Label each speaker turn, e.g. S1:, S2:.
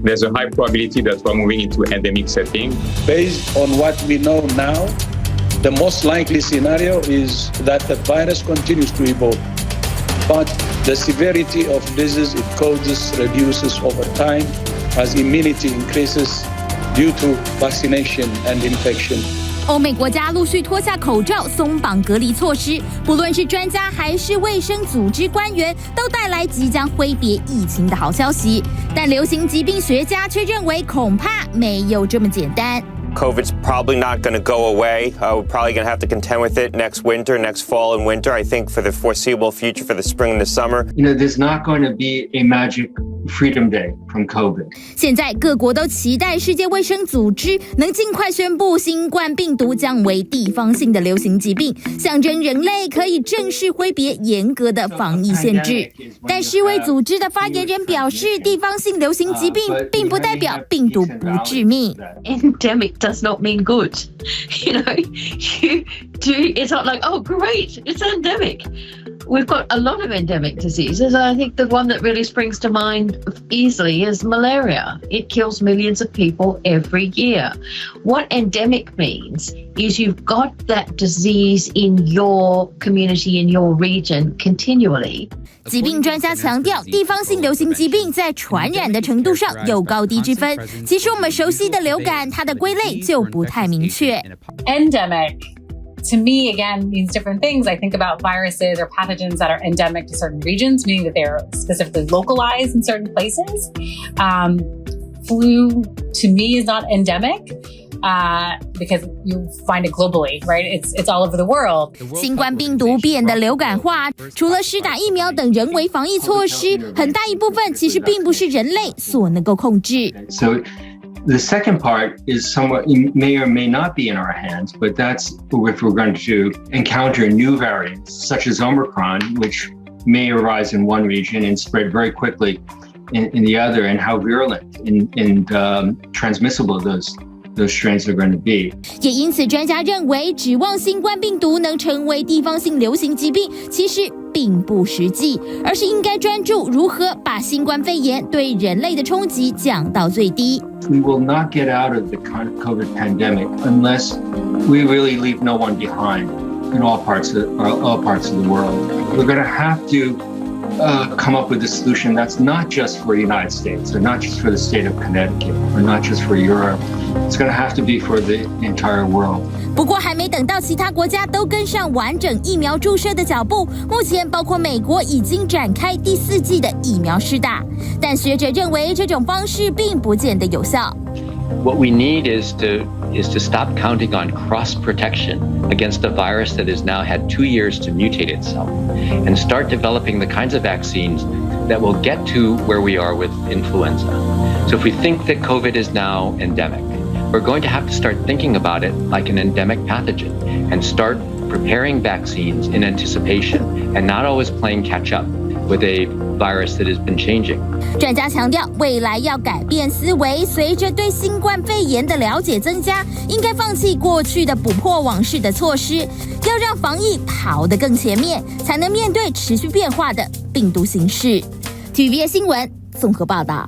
S1: there's a high probability that we're moving into endemic setting.
S2: Based on what we know now, the most likely scenario is that the virus continues to evolve, but the severity of disease it causes reduces over time as immunity increases due to vaccination and infection.
S3: 欧美国家陆续脱下口罩，松绑隔离措施，不论是专家还是卫生组织官员，都带来即将挥别疫情的好消息。但流行疾病学家却认为，恐怕没有这么简单。
S4: COVID's probably not going to go away. We're probably going to have to contend with it next winter, next fall and winter. I think for the foreseeable future, for the spring and the summer.
S5: There's not going to be a magic Freedom Day from COVID.
S3: 现在各国都期待世界卫生组织能尽快宣布新冠病毒将为地方性的流行疾病，象征人类可以正式挥别严格的防疫限制。但世卫组织的发言人表示，地方性流行疾病并不代表病毒不致命。
S6: Endemic does not mean good. It's not like, oh great, it's endemic. We've got a lot of endemic diseases. I think the one that really springs to mind easily is malaria. It kills millions of people every year. What endemic means is you've got that disease in your community, in your region continually.
S3: 疾病专家强调，地方性流行疾病在传染的程度上有高低之分。其实我们熟悉的流感，它的归类就不太明确。
S7: Endemic, to me, again, means different things. I think about viruses or pathogens that are endemic to certain regions, meaning that they're specifically localized in certain places. Flu, to me, is not endemic. Because you find it globally, right? It's all over the world.
S3: 新冠病毒变得流感化，除了施打疫苗等人为防疫措施，很大一部分其实并不是人类所能够控制。
S5: So the second part is somewhat may or may not be in our hands, but that's if we're going to encounter new variants such as Omicron, which may arise in one region and spread very quickly in the other, and how virulent and transmissible those strains are going to be.
S3: 也因此，专家认为，指望新冠病毒能成为地方性流行疾病，其实并不实际，而是应该专注如何把新冠肺炎对人类的冲击降到最低。
S5: We will not get out of the COVID pandemic unless we really leave no one behind in all parts of the world. We're going to have to come up with a solution that's not just for the United States, or not just for the state of Connecticut, or not just for Europe. It's going to have to be for the entire world.
S3: 不过还没等到其他国家都跟上完整疫苗注射的脚步，目前包括美国已经展开第4剂的疫苗施打，但学者认为这种方式并不见得有效。
S8: What we need is to stop counting on cross protection against a virus that has now had 2 years to mutate itself, and start developing the kinds of vaccines that will get to where we are with influenza. So if we think that COVID is now endemic, we're going to have to start thinking about it like an endemic pathogen and start preparing vaccines in anticipation and not always playing catch up with a virus that has been changing.
S3: 专家强调，未来要改变思维，随着对新冠肺炎的了解增加，应该放弃过去的补破往事的措施，要让防疫跑得更前面，才能面对持续变化的病毒形势。TVBS 新闻综合报道。